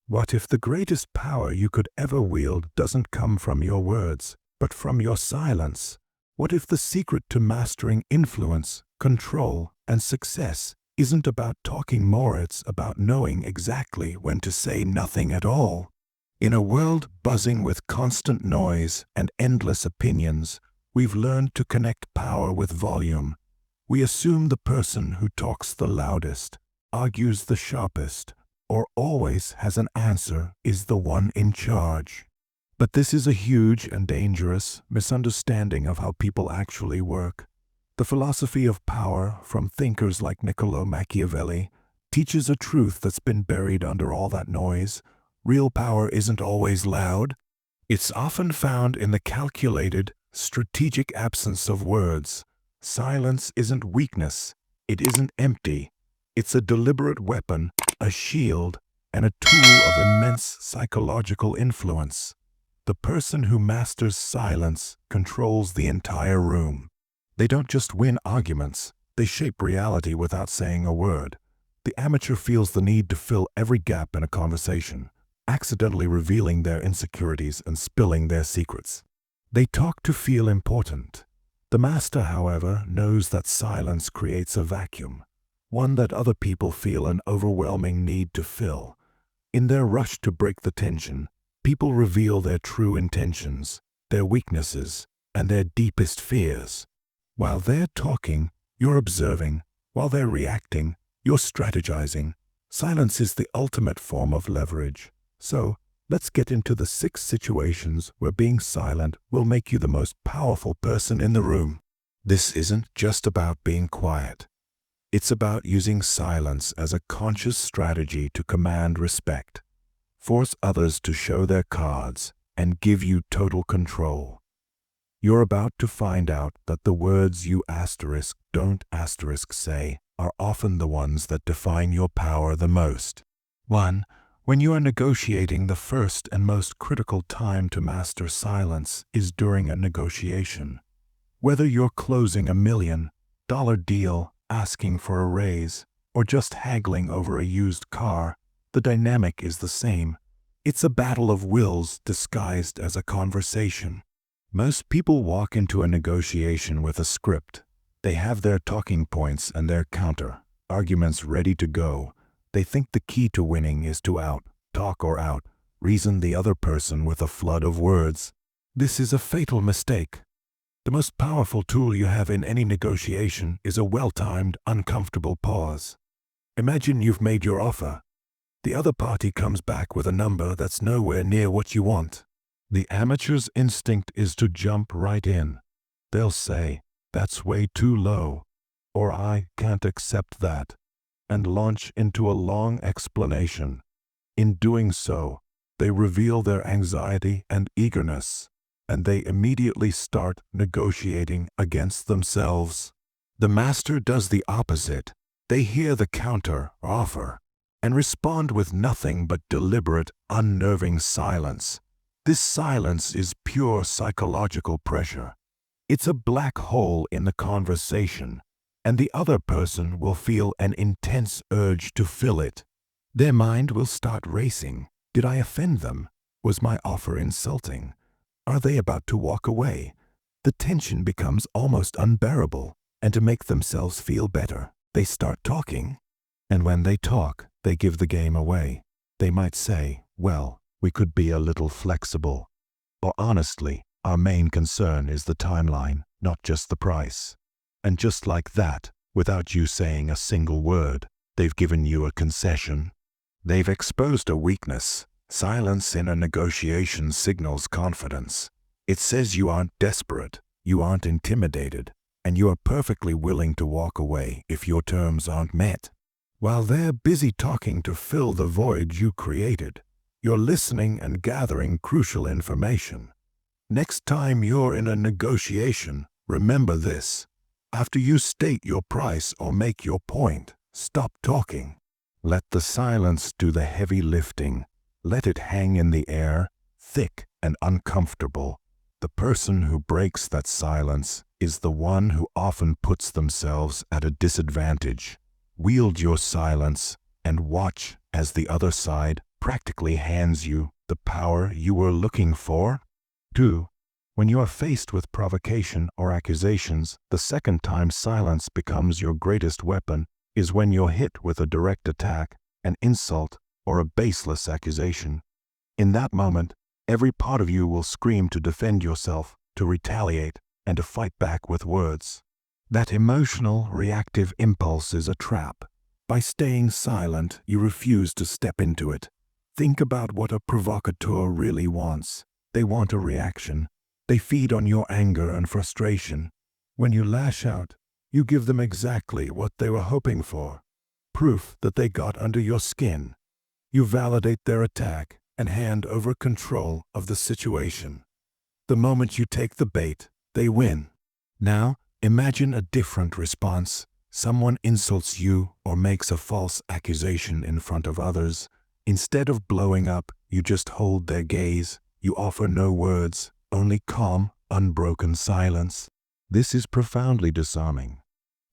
What if the greatest power you could ever wield doesn't come from your words, but from your silence? What if the secret to mastering influence, control, and success isn't about talking more, it's about knowing exactly when to say nothing at all? In a world buzzing with constant noise and endless opinions, we've learned to connect power with volume. We assume the person who talks the loudest, argues the sharpest, or always has an answer is the one in charge. But this is a huge and dangerous misunderstanding of how people actually work. The philosophy of power from thinkers like Niccolo Machiavelli teaches a truth that's been buried under all that noise. Real power isn't always loud. It's often found in the calculated, strategic absence of words. Silence isn't weakness. It isn't empty. It's a deliberate weapon, a shield, and a tool of immense psychological influence. The person who masters silence controls the entire room. They don't just win arguments, they shape reality without saying a word. The amateur feels the need to fill every gap in a conversation, accidentally revealing their insecurities and spilling their secrets. They talk to feel important. The master, however, knows that silence creates a vacuum, one that other people feel an overwhelming need to fill. In their rush to break the tension, people reveal their true intentions, their weaknesses, and their deepest fears. While they're talking, you're observing. While they're reacting, you're strategizing. Silence is the ultimate form of leverage. So, let's get into the 6 situations where being silent will make you the most powerful person in the room. This isn't just about being quiet. It's about using silence as a conscious strategy to command respect, force others to show their cards, and give you total control. You're about to find out that the words you don't say are often the ones that define your power the most. 1. When you are negotiating, the first and most critical time to master silence is during a negotiation. Whether you're closing $1 million deal, asking for a raise, or just haggling over a used car, the dynamic is the same. It's a battle of wills disguised as a conversation. Most people walk into a negotiation with a script. They have their talking points and their counter arguments ready to go. They think the key to winning is to out-talk or out-reason the other person with a flood of words. This is a fatal mistake. The most powerful tool you have in any negotiation is a well-timed, uncomfortable pause. Imagine you've made your offer. The other party comes back with a number that's nowhere near what you want. The amateur's instinct is to jump right in. They'll say, "That's way too low," or "I can't accept that," and launch into a long explanation. In doing so, they reveal their anxiety and eagerness, and they immediately start negotiating against themselves. The master does the opposite. They hear the counter offer and respond with nothing but deliberate, unnerving silence. This silence is pure psychological pressure. It's a black hole in the conversation, and the other person will feel an intense urge to fill it. Their mind will start racing. Did I offend them? Was my offer insulting? Are they about to walk away? The tension becomes almost unbearable, and to make themselves feel better, they start talking. And when they talk, they give the game away. They might say, "Well, we could be a little flexible." Or honestly, "Our main concern is the timeline, not just the price." And just like that, without you saying a single word, they've given you a concession. They've exposed a weakness. Silence in a negotiation signals confidence. It says you aren't desperate, you aren't intimidated, and you are perfectly willing to walk away if your terms aren't met. While they're busy talking to fill the void you created, you're listening and gathering crucial information. Next time you're in a negotiation, remember this. After you state your price or make your point, stop talking. Let the silence do the heavy lifting. Let it hang in the air, thick and uncomfortable. The person who breaks that silence is the one who often puts themselves at a disadvantage. Wield your silence and watch as the other side practically hands you the power you were looking for. 2. When you are faced with provocation or accusations, the second time silence becomes your greatest weapon is when you're hit with a direct attack, an insult, or a baseless accusation. In that moment, every part of you will scream to defend yourself, to retaliate, and to fight back with words. That emotional, reactive impulse is a trap. By staying silent, you refuse to step into it. Think about what a provocateur really wants. They want a reaction. They feed on your anger and frustration. When you lash out, you give them exactly what they were hoping for. Proof that they got under your skin. You validate their attack and hand over control of the situation. The moment you take the bait, they win. Now, imagine a different response. Someone insults you or makes a false accusation in front of others. Instead of blowing up, you just hold their gaze. You offer no words, only calm, unbroken silence. This is profoundly disarming.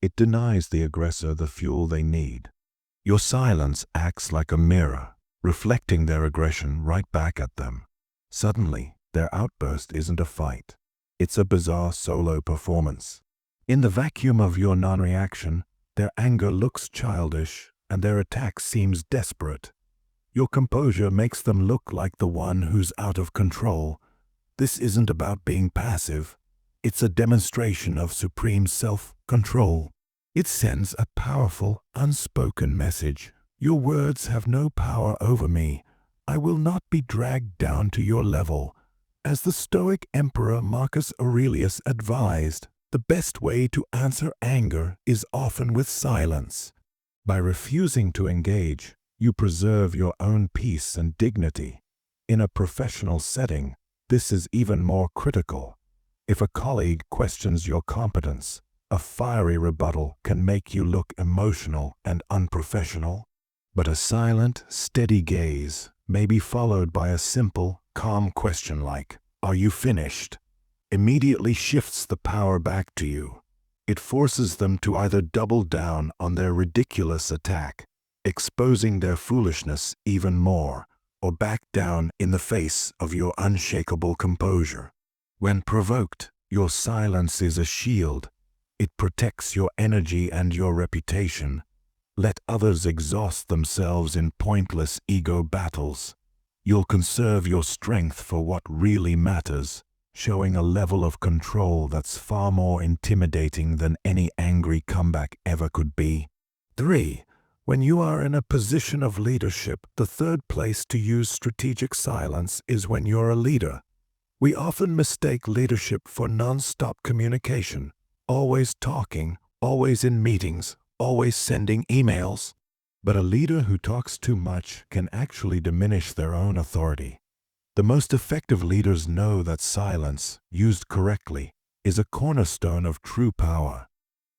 It denies the aggressor the fuel they need. Your silence acts like a mirror, reflecting their aggression right back at them. Suddenly, their outburst isn't a fight. It's a bizarre solo performance. In the vacuum of your non-reaction, their anger looks childish and their attack seems desperate. Your composure makes them look like the one who's out of control. This isn't about being passive. It's a demonstration of supreme self-control. It sends a powerful, unspoken message. Your words have no power over me. I will not be dragged down to your level. As the Stoic Emperor Marcus Aurelius advised, the best way to answer anger is often with silence. By refusing to engage, you preserve your own peace and dignity. In a professional setting, this is even more critical. If a colleague questions your competence, a fiery rebuttal can make you look emotional and unprofessional. But a silent, steady gaze may be followed by a simple, calm question like, "Are you finished?" Immediately shifts the power back to you. It forces them to either double down on their ridiculous attack, exposing their foolishness even more, or back down in the face of your unshakable composure. When provoked, your silence is a shield. It protects your energy and your reputation. Let others exhaust themselves in pointless ego battles. You'll conserve your strength for what really matters, showing a level of control that's far more intimidating than any angry comeback ever could be. 3. When you are in a position of leadership, the third place to use strategic silence is when you're a leader. We often mistake leadership for non-stop communication, always talking, always in meetings, always sending emails. But a leader who talks too much can actually diminish their own authority. The most effective leaders know that silence, used correctly, is a cornerstone of true power.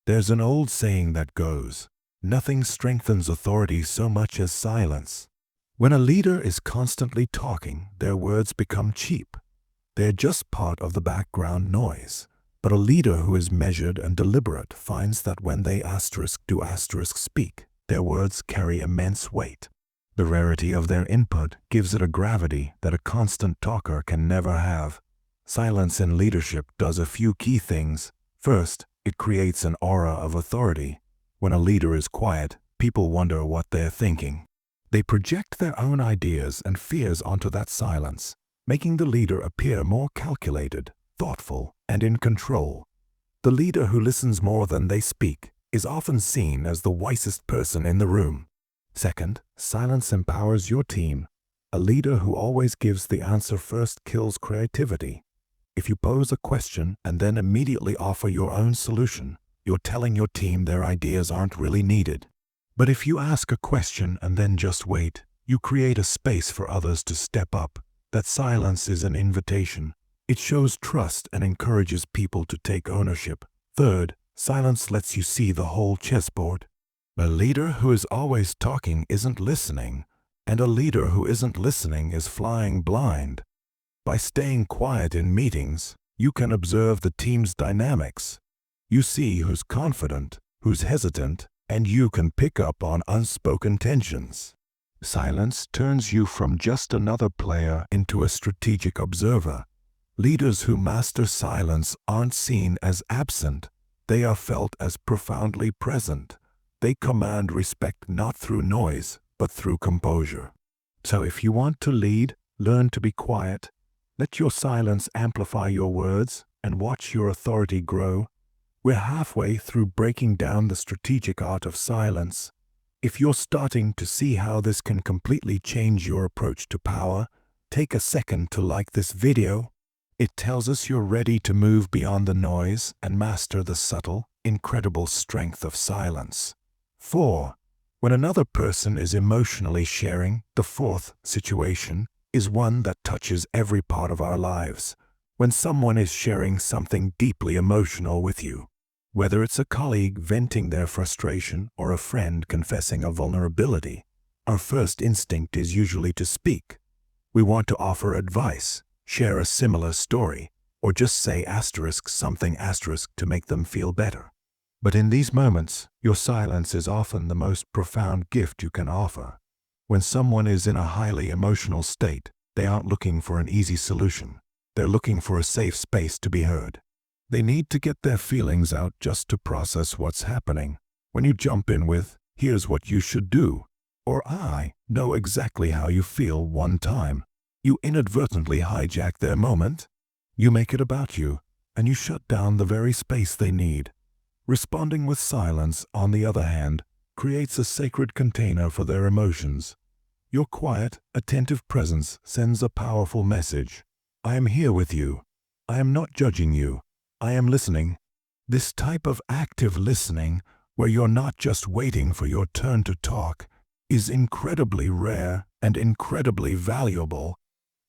There's an old saying that goes, "Nothing strengthens authority so much as silence." When a leader is constantly talking, their words become cheap. They're just part of the background noise. But a leader who is measured and deliberate finds that when they speak, their words carry immense weight. The rarity of their input gives it a gravity that a constant talker can never have. Silence in leadership does a few key things. First, it creates an aura of authority. When a leader is quiet, people wonder what they're thinking. They project their own ideas and fears onto that silence, making the leader appear more calculated, thoughtful, and in control. The leader who listens more than they speak is often seen as the wisest person in the room. Second, silence empowers your team. A leader who always gives the answer first kills creativity. If you pose a question and then immediately offer your own solution, you're telling your team their ideas aren't really needed. But if you ask a question and then just wait, you create a space for others to step up. That silence is an invitation. It shows trust and encourages people to take ownership. Third, silence lets you see the whole chessboard. A leader who is always talking isn't listening, and a leader who isn't listening is flying blind. By staying quiet in meetings, you can observe the team's dynamics. You see who's confident, who's hesitant, and you can pick up on unspoken tensions. Silence turns you from just another player into a strategic observer. Leaders who master silence aren't seen as absent. They are felt as profoundly present. They command respect not through noise, but through composure. So if you want to lead, learn to be quiet. Let your silence amplify your words and watch your authority grow. We're halfway through breaking down the strategic art of silence. If you're starting to see how this can completely change your approach to power, take a second to like this video. It tells us you're ready to move beyond the noise and master the subtle, incredible strength of silence. 4. When another person is emotionally sharing, the fourth situation is one that touches every part of our lives. When someone is sharing something deeply emotional with you, whether it's a colleague venting their frustration or a friend confessing a vulnerability, our first instinct is usually to speak. We want to offer advice, share a similar story, or just say something to make them feel better. But in these moments, your silence is often the most profound gift you can offer. When someone is in a highly emotional state, they aren't looking for an easy solution. They're looking for a safe space to be heard. They need to get their feelings out just to process what's happening. When you jump in with, "Here's what you should do," or "I know exactly how you feel" one time, you inadvertently hijack their moment. You make it about you, and you shut down the very space they need. Responding with silence, on the other hand, creates a sacred container for their emotions. Your quiet, attentive presence sends a powerful message. I am here with you. I am not judging you. I am listening. This type of active listening, where you're not just waiting for your turn to talk, is incredibly rare and incredibly valuable.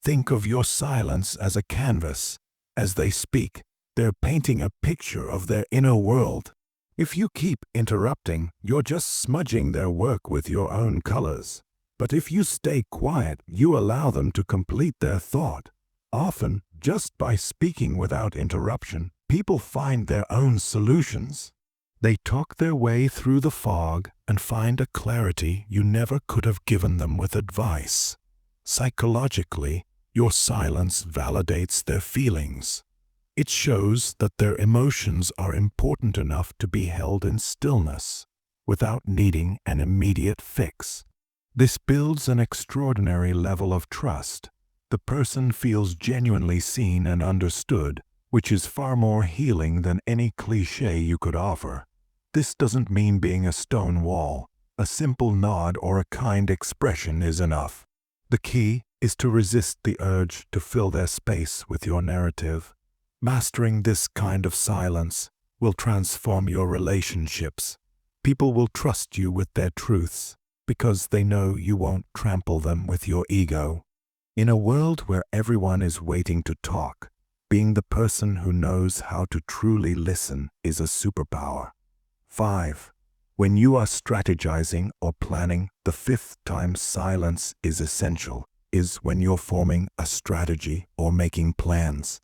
Think of your silence as a canvas. As they speak, they're painting a picture of their inner world. If you keep interrupting, you're just smudging their work with your own colors. But if you stay quiet, you allow them to complete their thought. Often, just by speaking without interruption, people find their own solutions. They talk their way through the fog and find a clarity you never could have given them with advice. Psychologically, your silence validates their feelings. It shows that their emotions are important enough to be held in stillness, without needing an immediate fix. This builds an extraordinary level of trust. The person feels genuinely seen and understood, which is far more healing than any cliché you could offer. This doesn't mean being a stone wall. A simple nod or a kind expression is enough. The key is to resist the urge to fill their space with your narrative. Mastering this kind of silence will transform your relationships. People will trust you with their truths because they know you won't trample them with your ego. In a world where everyone is waiting to talk, being the person who knows how to truly listen is a superpower. 5. When you are strategizing or planning, the fifth time silence is essential, is when you're forming a strategy or making plans.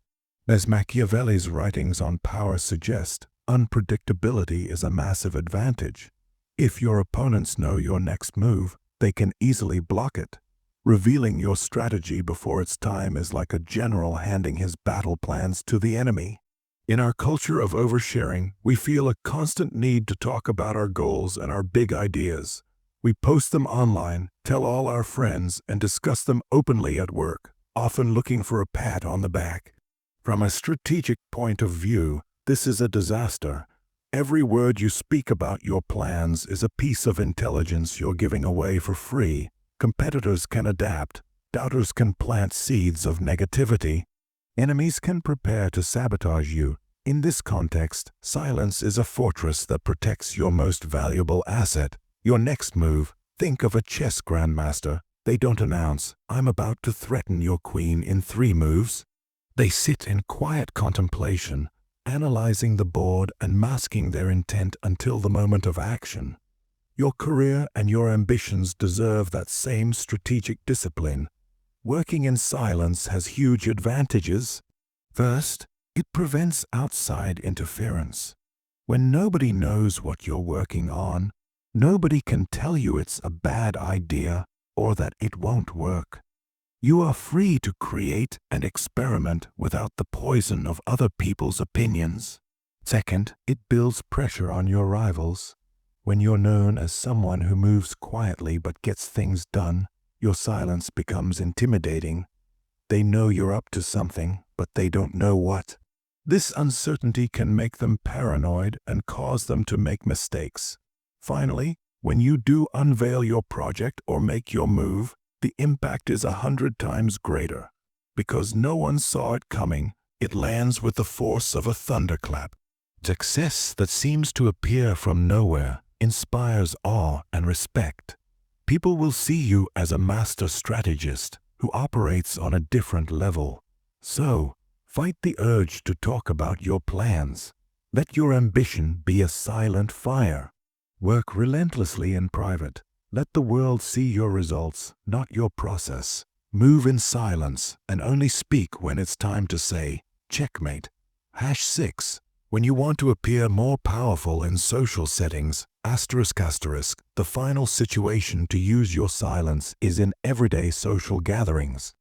As Machiavelli's writings on power suggest, unpredictability is a massive advantage. If your opponents know your next move, they can easily block it. Revealing your strategy before its time is like a general handing his battle plans to the enemy. In our culture of oversharing, we feel a constant need to talk about our goals and our big ideas. We post them online, tell all our friends, and discuss them openly at work, often looking for a pat on the back. From a strategic point of view, this is a disaster. Every word you speak about your plans is a piece of intelligence you're giving away for free. Competitors can adapt. Doubters can plant seeds of negativity. Enemies can prepare to sabotage you. In this context, silence is a fortress that protects your most valuable asset, your next move. Think of a chess grandmaster. They don't announce, "I'm about to threaten your queen in 3 moves." They sit in quiet contemplation, analyzing the board and masking their intent until the moment of action. Your career and your ambitions deserve that same strategic discipline. Working in silence has huge advantages. First, it prevents outside interference. When nobody knows what you're working on, nobody can tell you it's a bad idea or that it won't work. You are free to create and experiment without the poison of other people's opinions. Second, it builds pressure on your rivals. When you're known as someone who moves quietly but gets things done, your silence becomes intimidating. They know you're up to something, but they don't know what. This uncertainty can make them paranoid and cause them to make mistakes. Finally, when you do unveil your project or make your move, the impact is 100 times greater. Because no one saw it coming, it lands with the force of a thunderclap. Success that seems to appear from nowhere inspires awe and respect. People will see you as a master strategist who operates on a different level. So, fight the urge to talk about your plans. Let your ambition be a silent fire. Work relentlessly in private. Let the world see your results, not your process. Move in silence and only speak when it's time to say, checkmate. #6. When you want to appear more powerful in social settings, the final situation to use your silence is in everyday social gatherings.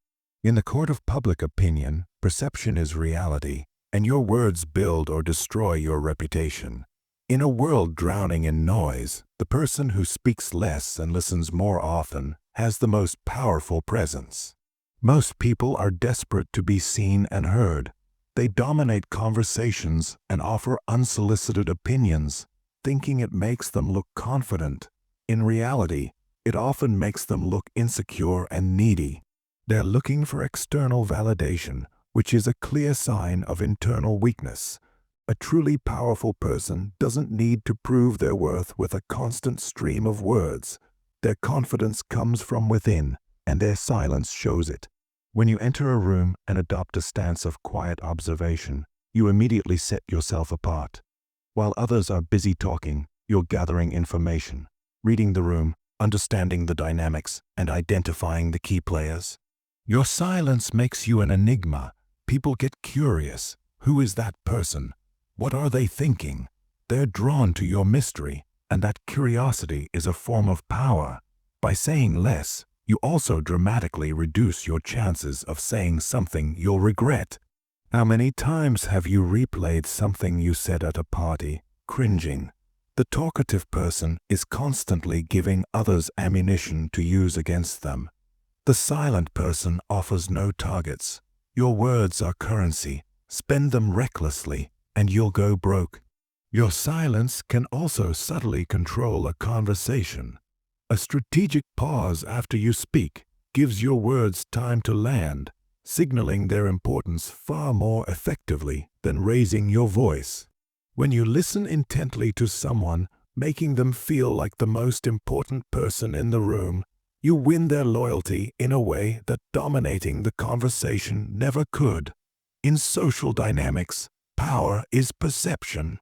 In the court of public opinion, perception is reality, and your words build or destroy your reputation. In a world drowning in noise, the person who speaks less and listens more often has the most powerful presence. Most people are desperate to be seen and heard. They dominate conversations and offer unsolicited opinions, thinking it makes them look confident. In reality, it often makes them look insecure and needy. They're looking for external validation, which is a clear sign of internal weakness. A truly powerful person doesn't need to prove their worth with a constant stream of words. Their confidence comes from within, and their silence shows it. When you enter a room and adopt a stance of quiet observation, you immediately set yourself apart. While others are busy talking, you're gathering information, reading the room, understanding the dynamics, and identifying the key players. Your silence makes you an enigma. People get curious. Who is that person? What are they thinking? They're drawn to your mystery, and that curiosity is a form of power. By saying less, you also dramatically reduce your chances of saying something you'll regret. How many times have you replayed something you said at a party, cringing? The talkative person is constantly giving others ammunition to use against them. The silent person offers no targets. Your words are currency. Spend them recklessly, and you'll go broke. Your silence can also subtly control a conversation. A strategic pause after you speak gives your words time to land, signaling their importance far more effectively than raising your voice. When you listen intently to someone, making them feel like the most important person in the room, you win their loyalty in a way that dominating the conversation never could. In social dynamics, power is perception.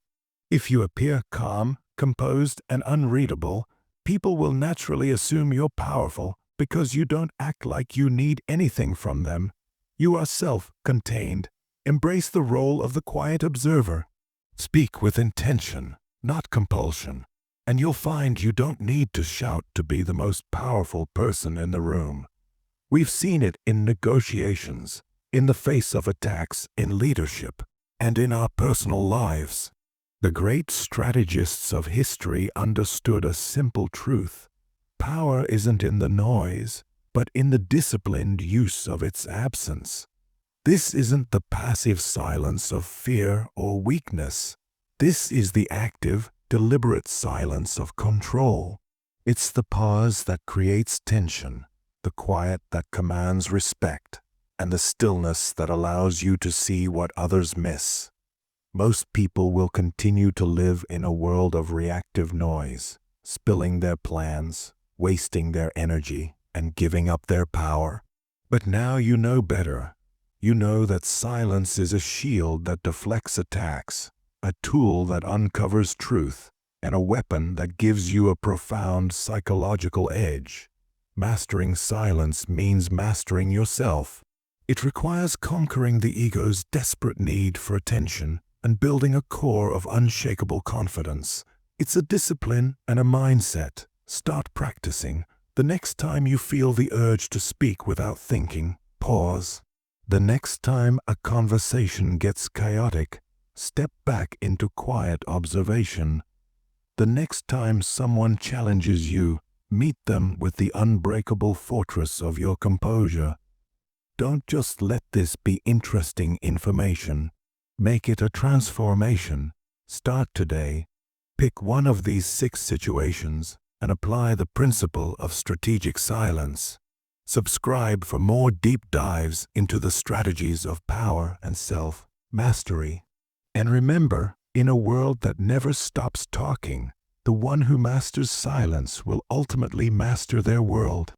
If you appear calm, composed, and unreadable, people will naturally assume you're powerful because you don't act like you need anything from them. You are self-contained. Embrace the role of the quiet observer. Speak with intention, not compulsion, and you'll find you don't need to shout to be the most powerful person in the room. We've seen it in negotiations, in the face of attacks, in leadership, and in our personal lives. The great strategists of history understood a simple truth. Power isn't in the noise, but in the disciplined use of its absence. This isn't the passive silence of fear or weakness. This is the active, deliberate silence of control. It's the pause that creates tension, the quiet that commands respect, and the stillness that allows you to see what others miss. Most people will continue to live in a world of reactive noise, spilling their plans, wasting their energy, and giving up their power. But now you know better. You know that silence is a shield that deflects attacks, a tool that uncovers truth, and a weapon that gives you a profound psychological edge. Mastering silence means mastering yourself. It requires conquering the ego's desperate need for attention and building a core of unshakable confidence. It's a discipline and a mindset. Start practicing. The next time you feel the urge to speak without thinking, pause. The next time a conversation gets chaotic, step back into quiet observation. The next time someone challenges you, meet them with the unbreakable fortress of your composure. Don't just let this be interesting information. Make it a transformation. Start today. Pick one of these 6 situations and apply the principle of strategic silence. Subscribe for more deep dives into the strategies of power and self-mastery. And remember, in a world that never stops talking, the one who masters silence will ultimately master their world.